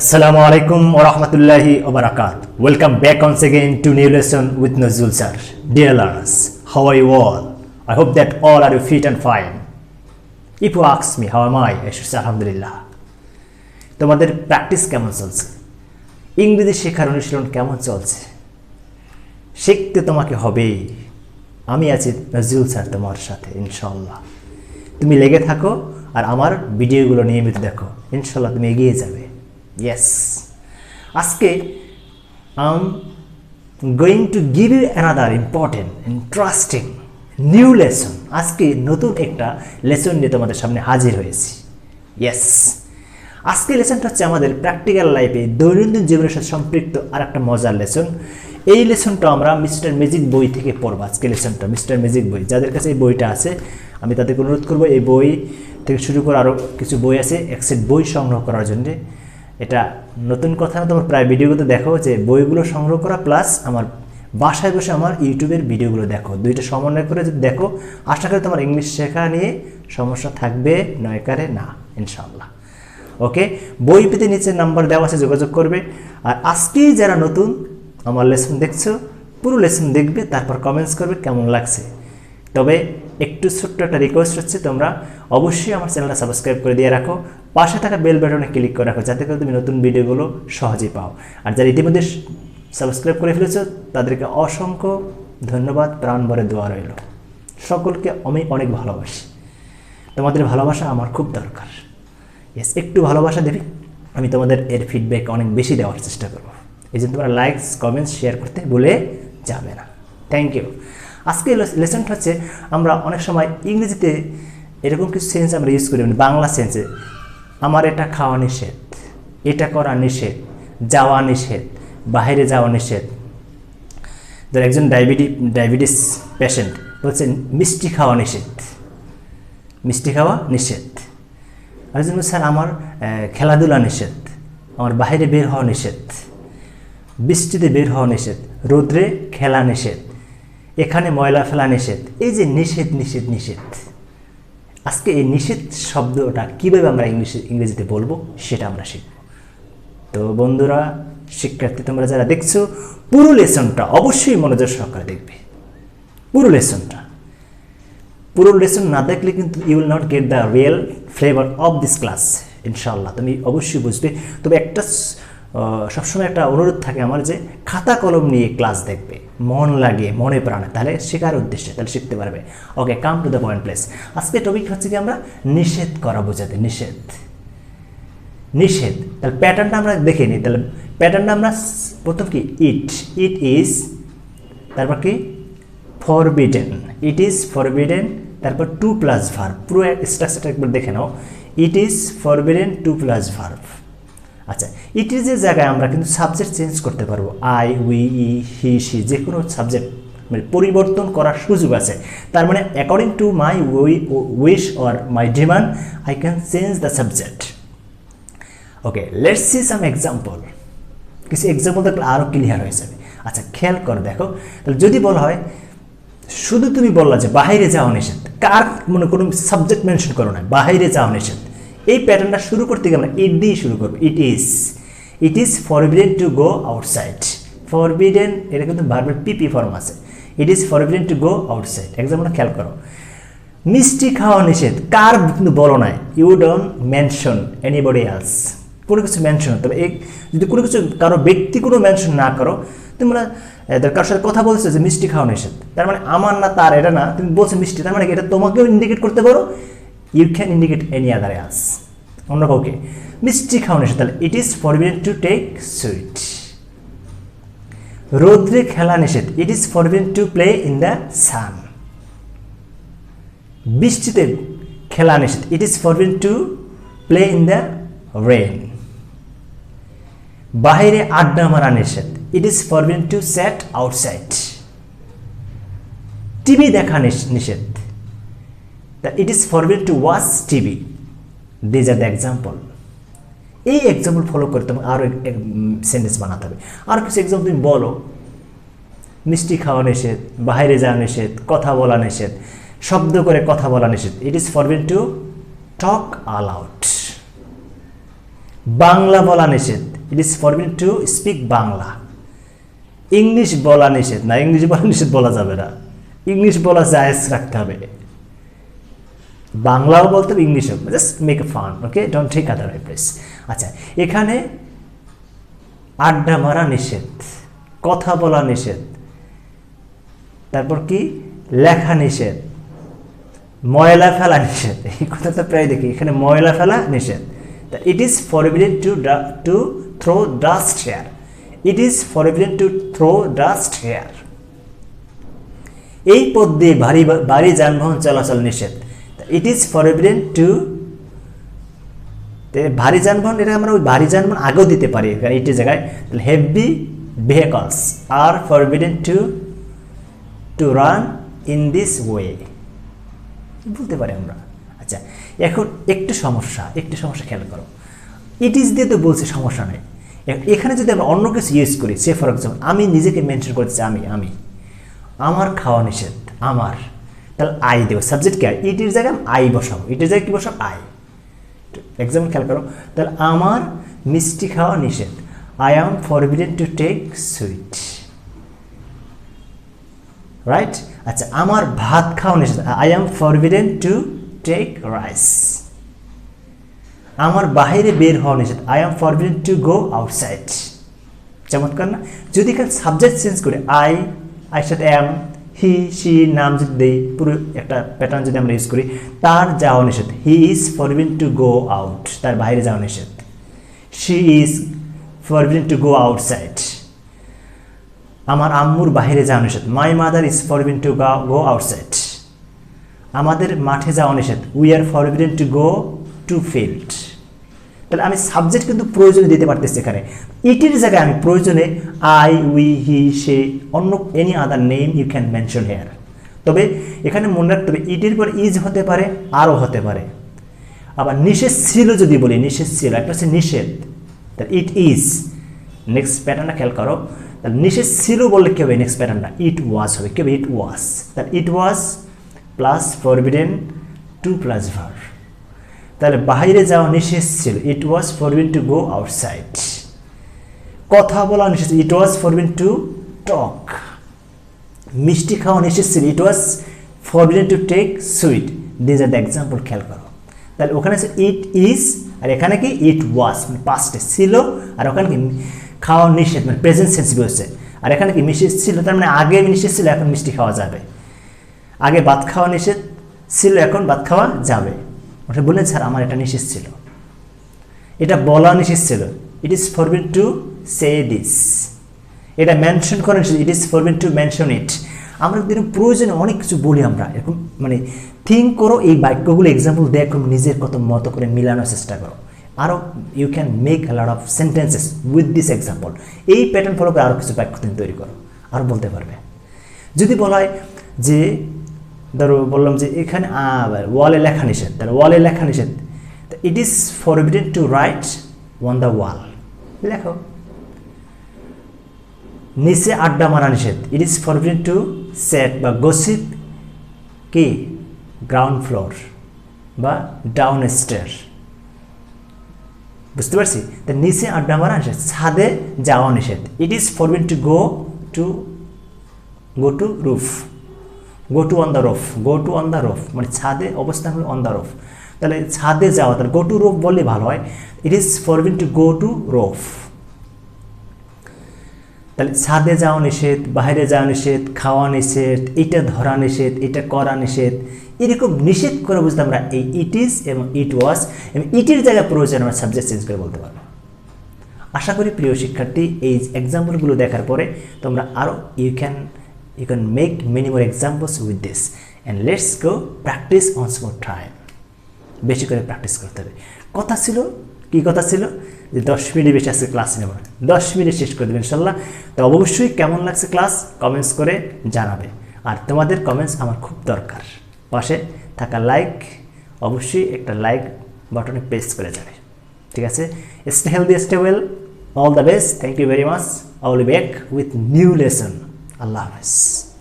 Assalamu alaikum wa rahmatullahi wa barakatuh. Welcome back once again to new lesson with Nazrul sir. Dear learners, how are you all? I hope that all are fit and fine. If you ask me how am I should say alhamdulillah. তোমাদের practice কেমন চলছে? ইংরেজি শেখার অনুশীলন কেমন চলছে? শিখতে তোমাকে হবেই। আমি আছি নাজরুল স্যার তোমার সাথে ইনশাআল্লাহ। তুমি লেগে থাকো আর আমার ভিডিওগুলো নিয়মিত দেখো। ইনশাআল্লাহ তুমি এগিয়ে যাবে। Yes. আজকে I'm going to give you another important, interesting, new lesson. আজকে নতুন একটা লেসন নিয়ে তোমাদের সামনে হাজির হয়েছি। Yes. আজকে লেসনটা হচ্ছে আমাদের প্র্যাকটিক্যাল লাইফে দৈনন্দিন জীবনের সাথে সম্পৃক্ত আর একটা মজার লেসন। এই লেসনটা আমরা মিস্টার ম্যাজিক বই থেকে পড়ব। আজকে লেসনটা মিস্টার ম্যাজিক বই, যাদের কাছে এই বইটা আছে আমি তাদেরকে অনুরোধ করব এই বই থেকে শুরু করে আরও কিছু বই আছে এক সেট বই সংগ্রহ করার জন্য। এটা নতুন কথা না, তোমার প্রায় ভিডিওগুলোতে দেখো যে বইগুলো সংগ্রহ করা প্লাস আমার বাসায় বসে আমার ইউটিউবের ভিডিওগুলো দেখো, দুইটা সমন্বয় করে যদি দেখো আশা করি তোমার ইংলিশ শেখা নিয়ে সমস্যা থাকবে নয়কারে না ইনশাআল্লাহ। ওকে, বই পেতে নিচে নাম্বার দেওয়া আছে, যোগাযোগ করবে। আর আজকেই যারা নতুন আমার লেসন দেখছো পুরো লেসন দেখবে, তারপর কমেন্টস করবে কেমন লাগছে। তবে একটু ছোট্ট একটা রিকোয়েস্ট হচ্ছে, তোমরা অবশ্যই আমার চ্যানেলটা সাবস্ক্রাইব করে দিয়ে রাখো, পাশে থাকা বেল বাটনে ক্লিক করে রাখো যাতে করে তুমি নতুন ভিডিওগুলো সহজেই পাও। আর যারা ইতিমধ্যে সাবস্ক্রাইব করে ফেলেছো তাদেরকে অসংখ্য ধন্যবাদ, প্রাণ ভরে দোয়া রইল। সকলকে আমি অনেক ভালোবাসি, তোমাদের ভালোবাসা আমার খুব দরকার। ইয়েস, একটু ভালোবাসা দেবে, আমি তোমাদের এর ফিডব্যাক অনেক বেশি দেওয়ার চেষ্টা করব। এই জন্য তোমরা লাইকস কমেন্টস শেয়ার করতে ভুলে যাবে না। Thank you. আজকে লেসনটা হচ্ছে আমরা অনেক সময় ইংরেজিতে এরকম কিছু সেন্স আমরা ইউজ করি, মানে বাংলা সেন্সে আমার এটা খাওয়া নিষেধ, এটা করা নিষেধ, যাওয়া নিষেধ, বাইরে যাওয়া নিষেধ। ধর একজন ডায়াবেটিস পেশেন্ট বলছেন মিষ্টি খাওয়া নিষেধ, মিষ্টি খাওয়া নিষেধ। আরেকজন বলছে স্যার আমার খেলাধুলা নিষেধ, আমার বাইরে বের হওয়া নিষেধ, বৃষ্টিতে বের হওয়া নিষেধ, রোদ্রে খেলা নিষেধ, এখানে ময়লা ফেলা নিষেধ। এই যে নিষেধ নিষেধ নিষেধ, আজকে এই নিষেধ শব্দটা কীভাবে আমরা ইংরেজিতে বলবো সেটা আমরা শিখব। তো বন্ধুরা, শিক্ষার্থী তোমরা যারা দেখছো পুরো লেসনটা অবশ্যই মনোযোগ সহকারে দেখবে। পুরো লেসন না দেখলে কিন্তু you will not get the real flavour of this class ইনশাআল্লাহ। তুমি অবশ্যই বুঝবে। তবে একটা সবসময় একটা অনুরোধ থাকে আমার যে খাতা কলম নিয়ে ক্লাস দেখবে, মন লাগিয়ে মনে প্রাণে, তাহলে শেখার উদ্দেশ্যে, তাহলে শিখতে পারবে। Okay, come to the point place. আজকে টপিক হচ্ছে কি আমরা নিষেধ করা বোঝাতে। নিষেধ তাহলে প্যাটার্নটা আমরা দেখে নিই। তাহলে প্যাটার্নটা আমরা প্রথম কি ইট ইজ, তারপর কি ফরবিডেন, ইট ইজ ফরবিডেন, তারপর টু প্লাস ভার্ব। পুরো স্ট্রাকচারটা একবার দেখে নাও। It is forbidden to plus verb. আচ্ছা, ইট ইজের জায়গায় আমরা কিন্তু সাবজেক্ট চেঞ্জ করতে পারবো। আই, উই, ই, হি, সি, যে কোনো সাবজেক্ট মানে পরিবর্তন করার সুযোগ আছে। তার মানে according to my wish or my demand I can change the subject. Okay, let's see some example. কিছু এক্সাম্পল দেখলে আরও ক্লিয়ার হয়ে যাবে। আচ্ছা, খেয়াল করে দেখো। তাহলে যদি বলা হয় শুধু তুমি বললা যে বাহিরে যাওয়া নিষেধ, কার মানে কোনো সাবজেক্ট মেনশন করো না, বাহিরে যাওয়া নিষেধ, এই প্যাটার্নটা শুরু করতে গিয়ে আমরা ইট দিয়ে শুরু করবো। It is forbidden to go outside. Forbidden এটা কিন্তু ভার্বের পিপি ফর্ম আছে। It is forbidden to go outside. এক্সাম্পলটা খেয়াল করো। মিষ্টি খাওয়া নিষেধ, কার কিন্তু বলো নাই, you don't mention anybody else, কোনো কিছু মেনশন। তবে যদি কোনো কিছু কারো ব্যক্তি কোনো মেনশন না করো, তোমরা কারোর সাথে কথা বলছো যে মিষ্টি খাওয়া নিষেধ, তার মানে আমার না তার, এটা না, তুমি বলছো মিষ্টি, তার মানে এটা তোমাকেও ইন্ডিকেট করতে পারো, you can indicate any other else, অন্য কাউকে। মিষ্টি খাওয়া নিষেধ, তাহলে it is forbidden to take sweet. রোদ্রে খেলা নিষেধ, it is forbidden to play in the sun. বৃষ্টিতে খেলা নিষেধ, it is forbidden to play in the rain. বাহিরে আড্ডা মারা নিষেধ, it is forbidden to set outside. TV দেখা নিষেধ, it is forbidden to watch TV. These are the example. এই এক্সাম্পল ফলো করে তোমাকে আরও সেন্টেন্স বানাতে হবে। আর কিছু এক্সাম্পল তুমি বলো, মিষ্টি খাওয়া নিষেধ, বাইরে যাওয়া নিষেধ, কথা বলা নিষেধ, শব্দ করে কথা বলা নিষেধ, it is forbidden to talk allowed. Bangla বলা নিষেধ, it is forbidden to speak Bangla. English বলা নিষেধ, না ইংলিশ বলা নিষেধ বলা যাবে না, ইংলিশ বলা জায়েজ রাখতে হবে, বাংলাও বলতে হবে ইংলিশও, just make a fun, okay, don't take other place. আচ্ছা, এখানে আড্ডা মারা নিষেধ, কথা বলা নিষেধ, তারপর কি লেখা নিষেধ, ময়লা ফেলা নিষেধ, এই কথাটা প্রায় দেখি, এখানে ময়লা ফেলা নিষেধ। It is forbidden to throw dust here, it is forbidden to throw dust here. এই পথ দিয়ে ভারী যানবাহন চলাচল নিষেধ, ইট ইজ ফরবিডেন টু, ভারী যানবাহন, এটা আমরা ওই ভারী যানবাহন আগেও দিতে পারি কারণ এটির জায়গায়, heavy vehicles are forbidden to run in this way বলতে পারি আমরা। আচ্ছা, এখন একটু সমস্যা খেয়াল করো, ইট ইজ দিয়ে তো বলছে সমস্যা নেই, এখানে যদি আমরা অন্য কিছু ইউজ করি, সে ফর এক্সাম্পল আমি নিজেকে মেনশন করছি, আমি আমার খাওয়া নিষেধ, আমার, তাহলে আই দেবো, সাবজেক্ট কি ইটের জায়গায় আই বসাবো, ইটের জায়গায় কি বসাবো আই। এক্সাম্পল খেয়াল করো, তাহলে আমার মিষ্টি খাওয়া নিষেধ, I am forbidden to take sweet, right. আচ্ছা, আমার ভাত খাওয়া নিষেধ, I am forbidden to take rice. আমার বাইরে বের হওয়া নিষেধ, I am forbidden to go outside. চমৎকার না? যদি এখানে সাবজেক্ট চেঞ্জ করে আই সাথে অ্যাম, হি সি নাম যদি দেই, পুরো একটা প্যাটার্ন যদি আমরা ইউজ করি, তার যাওয়া নিষেধ, he is forbidden to go out, তার বাইরে যাওয়া নিষেধ, she is forbidden to go outside. আমার আম্মুর বাইরে যাওয়া নিষেধ, my mother is forbidden to go outside. আমাদের মাঠে যাওয়া নিষেধ, we are forbidden to go two field. তাহলে আমি সাবজেক্ট কিন্তু প্রয়োজনে দিতে পারতেছি, এখানে ইটের জায়গায় আমি প্রয়োজনে আই, উই, হি, সে, অন্য any other name you can mention here. তবে এখানে মনে রাখতে হবে ইটের পর ইজ হতে পারে, আরও হতে পারে। আবার নিষেধ ছিল যদি বলি, নিষেধ ছিল, একটা হচ্ছে নিষেধ, তাহলে ইট ইজ। নেক্সট প্যাটার্নটা খেয়াল করো, তাহলে নিষেধ ছিল বললে কী হবে, নেক্সট প্যাটার্নটা ইট ওয়াজ হবে, কী হবে ইট ওয়াজ, তাহলে it was plus forbidden to plus verb. তাহলে বাইরে যাওয়া নিষেধ ছিল, it was forbidden to go outside. কথা বলা নিষেধ, ইট ওয়াজ ফরবিডেন টু টক। মিষ্টি খাওয়া নিষেধ ছিল, it was forbidden to take sweet. This are the example, খেয়াল করো। তাহলে ওখানে আছে ইট ইজ, আর এখানে কি ইট ওয়াজ, মানে পাস্টে ছিল, আর ওখানে কি খাওয়া নিষেধ, মানে প্রেজেন্ট সেন্স বলছে, আর এখানে কি মিষ্টি ছিল, তার মানে আগে নিষেধ ছিল, এখন মিষ্টি খাওয়া যাবে। আগে ভাত খাওয়া নিষেধ ছিল, এখন ভাত খাওয়া যাবে। ওটা বললেন স্যার আমার এটা নিষেধ ছিল, এটা বলা নিষেধ ছিল, ইট is forbidden to say this. এটা মেনশন করা নিষেধ, it is forbidden two mention it. আমরা দিনের প্রয়োজনে অনেক কিছু বলি আমরা, এরকম মানে থিঙ্ক করো, এই বাক্যগুলো এক্সাম্পল দেখো, নিজের কত মতো করে মিলানোর চেষ্টা করো। আরও you can make a lot of sentences with this example. এই প্যাটার্ন ফলো করে আরও কিছু বাক্য তুমি তৈরি করো, আরও বলতে পারবে। যদি বলা হয় যে ধরো বললাম যে এখানে ওয়ালে লেখা নিষেধ, তাহলে ওয়ালে লেখা নিষেধ, it is forbidden to write on the wall, লেখো। নিচে আড্ডা মারা নিষেধ, it is forbidden to set বা গসিপ কি গ্রাউন্ড ফ্লোর বা ডাউন স্টেয়ার, বুঝতে পারছি? তা নিচে আড্ডা মারা নিষেধ, ছাদে যাওয়া নিষেধ, it is forbidden to go to roof, go to on the roof, go to on the roof মানে ছাদে অবস্থান হলো অন দ্য রুফ। তাহলে ছাদে যাওয়া, তাহলে গো টু রুফ বললে ভালো হয়, it is forbidden to go to roof. তাহলে ছাদে যাওয়া নিষেধ, বাইরে যাওয়া নিষেধ, খাওয়া নিষেধ, এটা ধরা নিষেধ, এটা করা নিষেধ, এরকম নিষেধ করে বুঝতে আমরা এই ইট ইজ এবং ইট ওয়াজ এবং ইটের জায়গায় প্রয়োজন আমরা সাবজেক্ট চেঞ্জ করে বলতে পারবো। আশা করি প্রিয় শিক্ষার্থী এই এক্সাম্পলগুলো দেখার পরে তোমরা আরও you can make many more examples with this and let's go practice once more time. বেশি করে প্র্যাকটিস করতে হবে। কথা ছিল কি কথা ছিল যে 10 মিনিট বেশি আজকে ক্লাস নেব, 10 মিনিট শেষ করে দেবে ইনশাল্লাহ। তো অবশ্যই কেমন লাগছে ক্লাস কমেন্টস করে জানাবে, আর তোমাদের কমেন্টস আমার খুব দরকার। পাশে থাকা লাইক অবশ্যই একটা লাইক বাটনে প্রেস করে যাবে, ঠিক আছে? Stay healthy, stay well, all the best, thank you very much. I will be back with new lesson. Allah Hafiz.